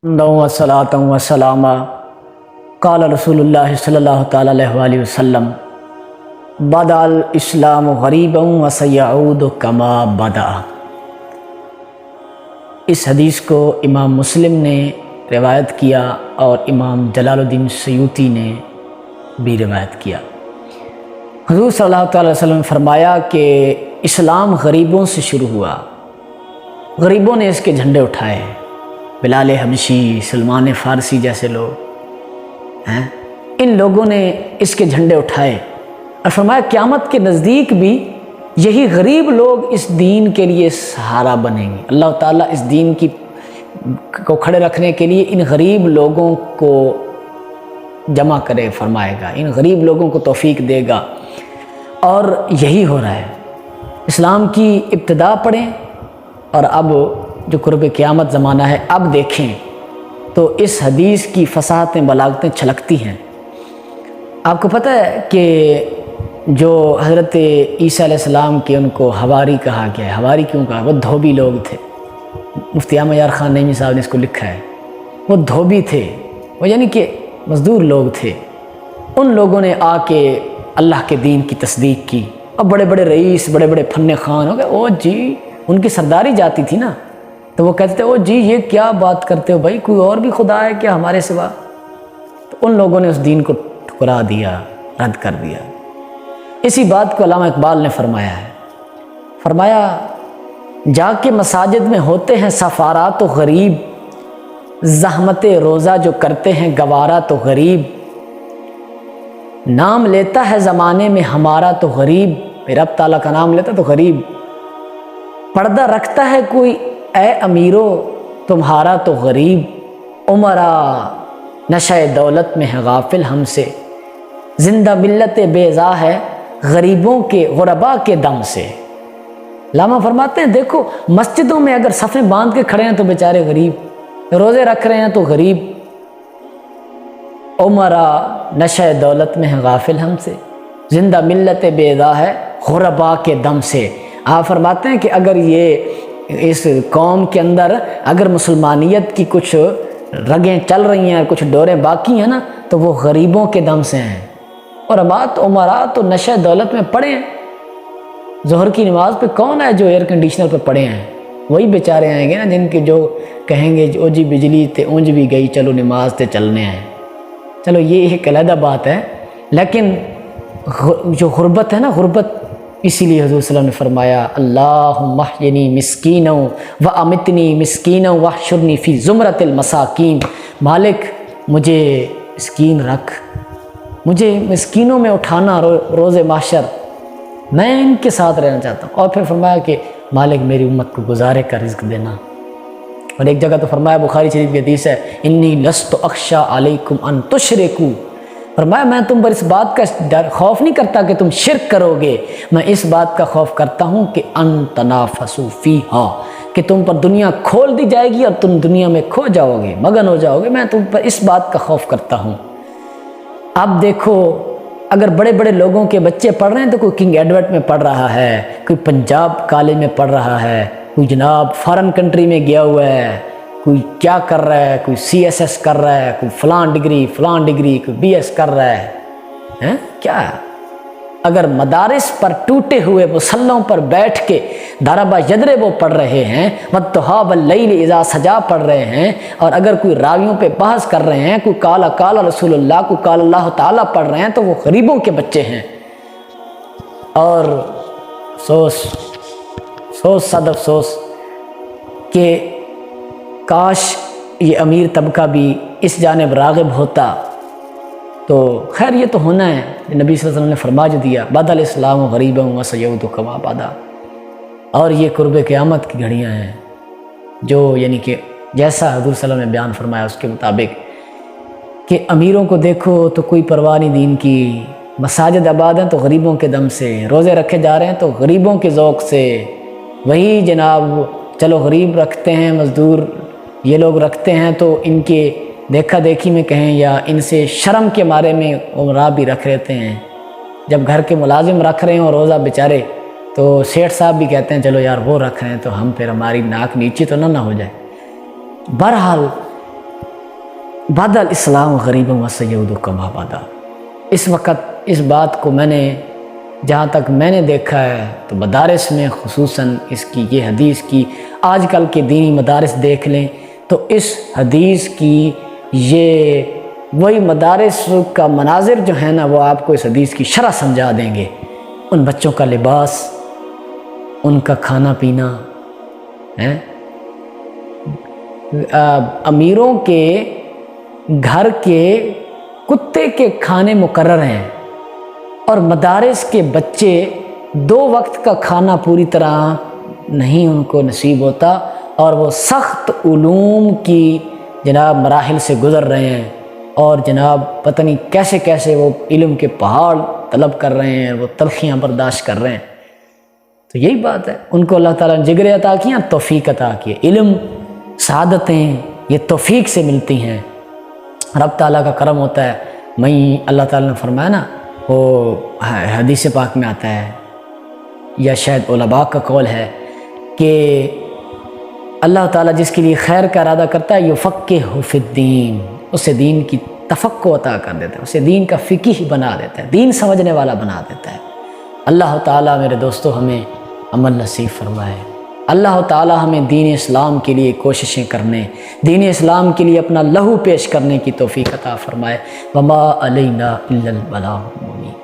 वसलातम वसलामा क़ाल रसूलुल्लाह सल्लल्लाहु तआला अलैहि वसल्लम बदअल इस्लाम गरीबन व सयऊद कमा बदा। इस हदीस को इमाम मुस्लिम ने रिवायत किया और इमाम जलालुद्दीन सयूती ने भी रिवायत किया। हुज़ूर सल्लल्लाहु अलैहि वसल्लम ने फरमाया कि इस्लाम गरीबों से शुरू हुआ, गरीबों ने इसके झंडे उठाए। बिलाल हबशी, सलमान फ़ारसी जैसे लोग हैं, इन लोगों ने इसके झंडे उठाए और फरमाया क़यामत के नज़दीक भी यही गरीब लोग इस दीन के लिए सहारा बनेंगे। अल्लाह ताला इस दीन को खड़े रखने के लिए इन गरीब लोगों को जमा करे फरमाएगा, इन गरीब लोगों को तौफीक देगा। और यही हो रहा है। इस्लाम की इब्तिदा पढ़ें और अब जो कुर्ब क़यामत ज़माना है अब देखें तो इस हदीस की फसाहतें बलागतें छलकती हैं। आपको पता है कि जो हज़रत ईसा अलैहिस्सलाम के उनको हवारी कहा गया है। हवारी क्यों कहा? वो धोबी लोग थे। मुफ्ती अहमद यार ख़ान नईमी साहब ने इसको लिखा है। वो धोबी थे, वो यानी कि मज़दूर लोग थे। उन लोगों ने आके अल्लाह के दीन की तस्दीक की और बड़े बड़े रईस, बड़े बड़े फन्ने खान हो गए। ओ जी, उनकी सरदारी जाती थी ना, तो वो कहते थे ओ जी ये क्या बात करते हो भाई, कोई और भी खुदा है क्या हमारे सिवा? तो उन लोगों ने उस दीन को ठुकरा दिया, रद्द कर दिया। इसी बात को अल्लामा इकबाल ने फरमाया है। फरमाया जाके मसाजिद में होते हैं सफ़ारा तो गरीब, ज़हमत रोज़ा जो करते हैं गवारा तो गरीब, नाम लेता है ज़माने में हमारा तो गरीब, मेरा रब ताला का नाम लेता तो गरीब, पर्दा रखता है कोई ए अमीरो तुम्हारा तो गरीब, उमरा नशे दौलत में है गाफिल हमसे, जिंदा मिल्लत बेज़ा है गरीबों के गुरबा के दम से। लामा फरमाते हैं देखो मस्जिदों में अगर सफ़ें बांध के खड़े हैं तो बेचारे गरीब, रोज़े रख रहे हैं तो गरीब, उमरा नशे दौलत में है गाफिल हमसे, जिंदा मिल्लत बेज़ा है गुरबा के दम से। आप फरमाते हैं कि अगर ये इस कौम के अंदर अगर मुसलमानियत की कुछ रगें चल रही हैं, कुछ डोरें बाकी हैं ना, तो वो गरीबों के दम से हैं। और अबात उमरा तो नशे दौलत में पड़े हैं। ज़ोहर की नमाज़ पे कौन है जो एयर कंडीशनर पे पड़े हैं? वही बेचारे आएंगे ना जिनके जो कहेंगे ओ जी बिजली ते ऊंज भी गई, चलो नमाज ते चलने हैं। चलो ये एक अलहदा बात है, लेकिन जो गुर्बत है ना, गुर्बत, इसीलिए हुज़ूर सल्लल्लाहु अलैहि वसल्लम ने फरमाया अल्लाहुम्मा अहयिनी मिस्कीनौ व अमितनी मिस्कीनौ वहशुरनी फ़ी ज़ुमरतिल मसाकीन। मालिक मुझे मिस्कीन रख, मुझे मिस्कीनों में उठाना रोज़े माशर, मैं इनके साथ रहना चाहता हूँ। और फिर फरमाया कि मालिक मेरी उम्मत को गुजारे का रिज़्क़ देना। और एक जगह तो फरमाया, बुखारी शरीफ की हदीस है, इन्नी लस्तु अख्शा अलैकुम अन तुशरिकू। फरमाया मैं तुम पर इस बात का डर खौफ नहीं करता कि तुम शिरक करोगे, मैं इस बात का खौफ करता हूँ कि अन तनाफसू फीहा, कि तुम पर दुनिया खोल दी जाएगी और तुम दुनिया में खो जाओगे, मगन हो जाओगे। मैं तुम पर इस बात का खौफ करता हूँ। अब देखो अगर बड़े बड़े लोगों के बच्चे पढ़ रहे हैं तो कोई किंग एडवर्ड में पढ़ रहा है, कोई पंजाब कॉलेज में पढ़ रहा है, कोई जनाब फॉरेन कंट्री में गया हुआ है, कोई क्या कर रहा है, कोई CSS कर रहा है, कोई फलां डिग्री, कोई BS कर रहा है क्या? अगर मदारिस पर टूटे हुए मुसल्लों पर बैठ के दरबा यदरे वो पढ़ रहे हैं, वत्तुहा वल्लैल इज़ा सजा पढ़ रहे हैं, और अगर कोई रावियों पे बहस कर रहे हैं, कोई काला काला रसूलुल्लाह, कोई काला अल्लाह ताला पढ़ रहे हैं, तो वो गरीबों के बच्चे हैं। और सोच सद अफसोस कि काश ये अमीर तबका भी इस जानिब राग़िब होता। तो खैर ये तो होना है, नबी सल्लल्लाहु अलैहि वसल्लम ने फरमा दिया बदल इस्लाम गरीबन व सयऊद कमा बदा। और ये कुर्ब क़यामत की घड़ियाँ हैं जो यानी कि जैसा हुज़ूर सल्लल्लाहु अलैहि वसल्लम ने बयान फरमाया उसके मुताबिक कि अमीरों को देखो तो कोई परवाह नहीं दीन की, मसाजिद आबाद हैं तो गरीबों के दम से, रोज़े रखे जा रहे हैं तो गरीबों के ज़ौक़ से। वही जनाब चलो गरीब रखते हैं, मज़दूर ये लोग रखते हैं तो इनके देखा देखी में कहें या इनसे शर्म के मारे में उमरा भी रख लेते हैं। जब घर के मुलाजिम रख रहे हैं और रोज़ा बेचारे, तो सेठ साहब भी कहते हैं चलो यार वो रख रहे हैं तो हम फिर हमारी नाक नीचे तो ना हो जाए। बहरहाल بدل اسلام غریب و سید کما بدا۔ اس وقت اس بات کو میں نے جہاں تک میں نے دیکھا ہے تو مدارس میں خصوصاً اس کی یہ حدیث کی، آج کل کے دینی مدارس دیکھ لیں تو اس حدیث کی یہ وہی مدارس کا مناظر جو ہے نا وہ آپ کو اس حدیث کی شرح سمجھا دیں گے۔ ان بچوں کا لباس، ان کا کھانا پینا ہے، امیروں کے گھر کے کتے کے کھانے مقرر ہیں، اور مدارس کے بچے 2 وقت کا کھانا پوری طرح نہیں ان کو نصیب ہوتا، اور وہ سخت علوم کی جناب مراحل سے گزر رہے ہیں، اور جناب پتہ نہیں کیسے کیسے وہ علم کے پہاڑ طلب کر رہے ہیں، وہ تلخیاں برداشت کر رہے ہیں۔ تو یہی بات ہے، ان کو اللہ تعالیٰ نے جگر عطا کیا، توفیق عطا کی۔ علم، سعادتیں یہ توفیق سے ملتی ہیں، رب تعالیٰ کا کرم ہوتا ہے۔ اللہ تعالیٰ نے فرمایا نا، وہ حدیث پاک میں آتا ہے یا شاید علماء کا قول ہے کہ اللہ تعالیٰ جس کے لیے خیر کا ارادہ کرتا ہے یفقہہ فی الدین، اسے دین کی تفقہ عطا کر دیتا ہے، اسے دین کا فقیہ بنا دیتا ہے، دین سمجھنے والا بنا دیتا ہے۔ اللہ تعالیٰ میرے دوستو ہمیں عمل نصیب فرمائے، اللہ تعالیٰ ہمیں دین اسلام کے لیے کوششیں کرنے، دین اسلام کے لیے اپنا لہو پیش کرنے کی توفیق عطا فرمائے۔ وما علینا الا البلاغ المبین۔